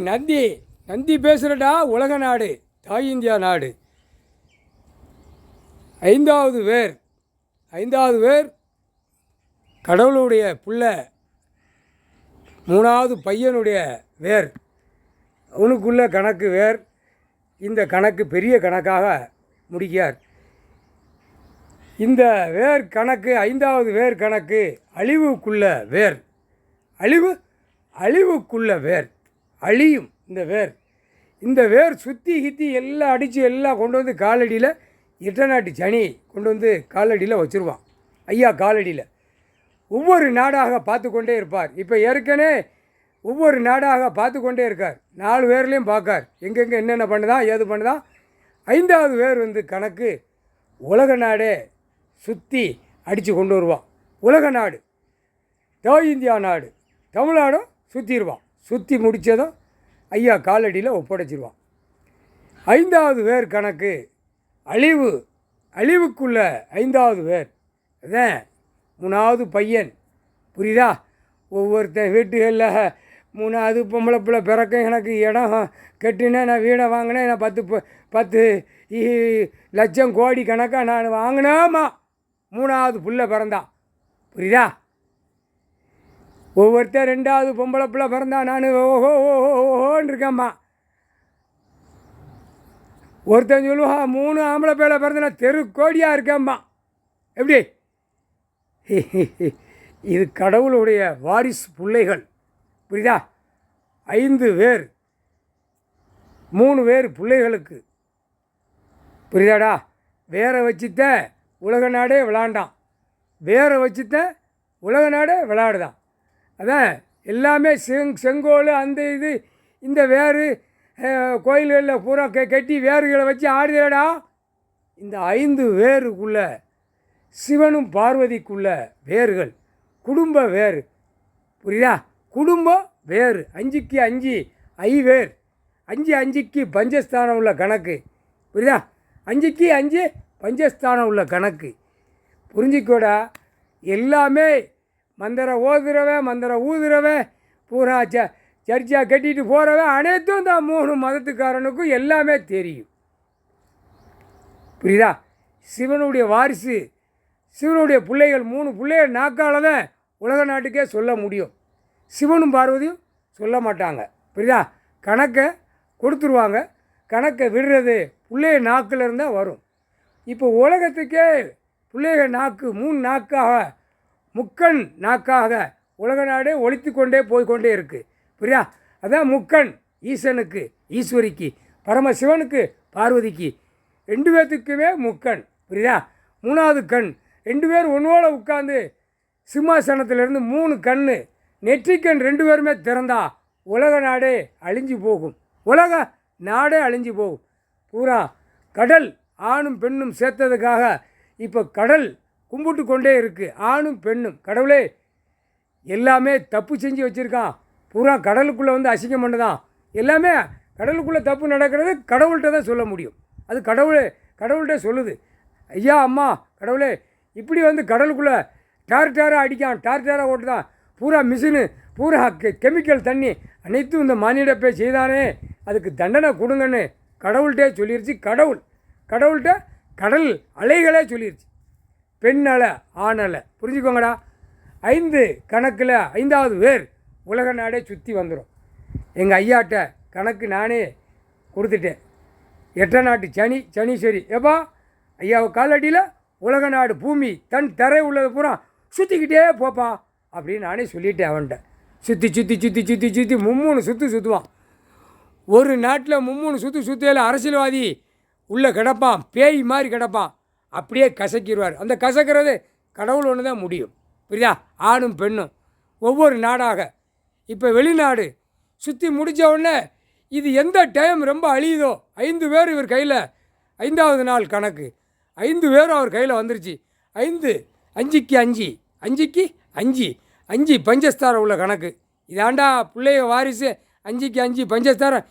நந்தி நந்தி பேசுகிறடா. உலக நாடு, தாய் இந்தியா நாடு. ஐந்தாவது வேர் கடவுளுடைய புள்ள, மூணாவது பையனுடைய வேர். அவனுக்குள்ள கணக்கு வேர். இந்த கணக்கு பெரிய கணக்காக முடிக்கார். இந்த வேர் கணக்கு, ஐந்தாவது வேர் கணக்கு அழிவுக்குள்ள வேர். அழிவுக்குள்ள வேர், அழியும் இந்த வேர் சுற்றி கித்தி எல்லாம் அடித்து எல்லாம் கொண்டு வந்து காலடியில், எட்டநாட்டு சனி கொண்டு வந்து காலடியில் வச்சுருவான். ஐயா காலடியில் ஒவ்வொரு நாடாக பார்த்து கொண்டே இருப்பார். இப்போ ஏற்கனவே ஒவ்வொரு நாடாக பார்த்து கொண்டே இருக்கார். 4 பேர்லேயும் பார்க்கார், எங்கெங்கே என்னென்ன பண்ணுதான் ஏது பண்ணுதான். ஐந்தாவது வேர் வந்து கணக்கு உலக நாடே சுற்றி அடித்து கொண்டு வருவான். உலக நாடு, தாய் இந்தியா நாடு, தமிழ்நாடும் சுற்றிடுவான். சுற்றி முடித்ததும் ஐயா காலடியில் ஒப்படைச்சிருவான். ஐந்தாவது வேர் கணக்கு அழிவுக்குள்ள ஐந்தாவது வேர். அதான் மூணாவது பையன். புரியுதா? ஒவ்வொருத்தன் வீட்டுகளில் மூணாவது பொம்பளை பிள்ளை பிறக்க, எனக்கு இடம் கட்டினேன், நான் வீடை வாங்கினேன், நான் 10 லட்சம் கோடி கணக்காக நான் வாங்கினாமா மூணாவது புள்ள பிறந்தான். புரியுதா? ஒவ்வொருத்தர் 2வது பொம்பளை பிள்ளை பிறந்தா நான் ஓஹோன்னு இருக்கேம்மா. ஒருத்தன் சொல்லுவான் 3 ஆம்பளை பிள்ளை பிறந்தனா தெரு கோடியாக இருக்கேம்மா. எப்படி? இது கடவுளுடைய வாரிசு பிள்ளைகள். புரியுதா? 5 வேர், 3 வேர் பிள்ளைகளுக்கு. புரியுதாடா? வேரை வச்சுத்த உலக நாடே விளாண்டான், வேரை வச்சுத்த உலக நாடே விளையாடுதான். அதான் எல்லாமே செங்கோல் அந்த இந்த வேறு கோயில்களில் பூரா கட்டி வேர்களை வச்சு ஆடுதேடா. இந்த 5 வேருக்குள்ள சிவனும் பார்வதிக்குள்ள வேர்கள், குடும்ப வேறு. புரியுதா? குடும்ப வேறு. 5க்கு 5 வேர், 5க்கு பஞ்சஸ்தானம் உள்ள கணக்கு. புரியுதா? 5க்கு 5 பஞ்சஸ்தானம் உள்ள கணக்கு. புரிஞ்சிக்கோடா. எல்லாமே மந்திரம் ஓதுறவன், மந்திரம் ஊதுறவன், பூரா சர்ச்சா கட்டிட்டு போகிறவன் அனைத்தும் தான் 3 மதத்துக்காரனுக்கும் எல்லாமே தெரியும். புரியுதா? சிவனுடைய வாரிசு, சிவனுடைய பிள்ளைகள், 3 பிள்ளைகள் நாக்கால் தான் உலக நாட்டுக்கே சொல்ல முடியும். சிவனும் பார்வதியும் சொல்ல மாட்டாங்க. புரியுதா? கணக்கை கொடுத்துருவாங்க. கணக்கை விடுறது பிள்ளைய நாக்கில் இருந்தால் வரும். இப்போ உலகத்துக்கே பிள்ளைகள் நாக்கு 3 நாக்காக, முக்கண் நாக்காக உலக நாடே ஒழித்து கொண்டே போய்கொண்டே இருக்குது. புரியுதா? அதான் முக்கண் ஈசனுக்கு, ஈஸ்வரிக்கு, பரமசிவனுக்கு, பார்வதிக்கு 2 பேர்த்துக்குமே முக்கண். புரியுதா? 3வது கண். 2 பேர் ஒன்றோட உட்காந்து சிம்மாசனத்திலேருந்து 3 கண், நெற்றிக்கண் 2 பேருமே திறந்தா உலக நாடே அழிஞ்சு போகும். உலக நாடே அழிஞ்சு போகும். பூரா கடல் ஆணும் பெண்ணும் சேர்த்ததுக்காக இப்போ கடல் கும்பிட்டு கொண்டே இருக்குது. ஆணும் பெண்ணும். கடவுளே எல்லாமே தப்பு செஞ்சு வச்சுருக்கான். பூரா கடலுக்குள்ளே வந்து அசிங்கம் பண்ணுதான். எல்லாமே கடலுக்குள்ளே தப்பு நடக்கிறது கடவுள்கிட்ட தான் சொல்ல முடியும். அது கடவுள்கிட்ட சொல்லுது. ஐயா அம்மா கடவுளே இப்படி வந்து கடலுக்குள்ளே டார்டாராக அடிக்கான், டார்டாராக ஓட்டுதான், பூரா மிஷினு, பூரா கெமிக்கல் தண்ணி அனைத்தும் இந்த மானிடப்பே செய்தானே, அதுக்கு தண்டனை கொடுங்கன்னு கடவுள்கிட்டே சொல்லிருச்சு. கடவுள்கிட்ட கடல் அலைகளே சொல்லிருச்சு. பெண் அலை, ஆண் அலை. புரிஞ்சுக்கோங்கடா. 5 கணக்கில் 5வது வேர் உலக நாடே சுற்றி வந்துடும். எங்கள் ஐயாட்ட கணக்கு நானே கொடுத்துட்டேன். 8 சனீஸ்வரி எப்பா ஐயாவை காலடியில் உலக நாடு பூமி தன் தரை உள்ளது பூரா சுற்றிக்கிட்டே போப்பா அப்படின்னு நானே சொல்லிட்டேன் அவன்கிட்ட. சுற்றி 3 சுற்றுவான். ஒரு நாட்டில் 3 சுற்றியில் அரசியல்வாதி உள்ளே கிடப்பான், பேய் மாதிரி கிடப்பான். அப்படியே கசக்கிடுவார். அந்த கசக்கிறது கடவுள் ஒன்று தான் முடியும். புரியுதா? ஆணும் பெண்ணும் ஒவ்வொரு நாடாக. இப்போ வெளிநாடு சுற்றி முடித்த உடனே இது எந்த டைம் ரொம்ப அழியுதோ 5 பேர் இவர் கையில், 5வது நாள் கணக்கு 5 பேரும் அவர் கையில் வந்துருச்சு. 5க்கு 5 பஞ்சஸ்தாரம் உள்ள கணக்கு. இதாண்டா பிள்ளைய வாரிசு. 5க்கு 5 பஞ்சஸ்தாரம்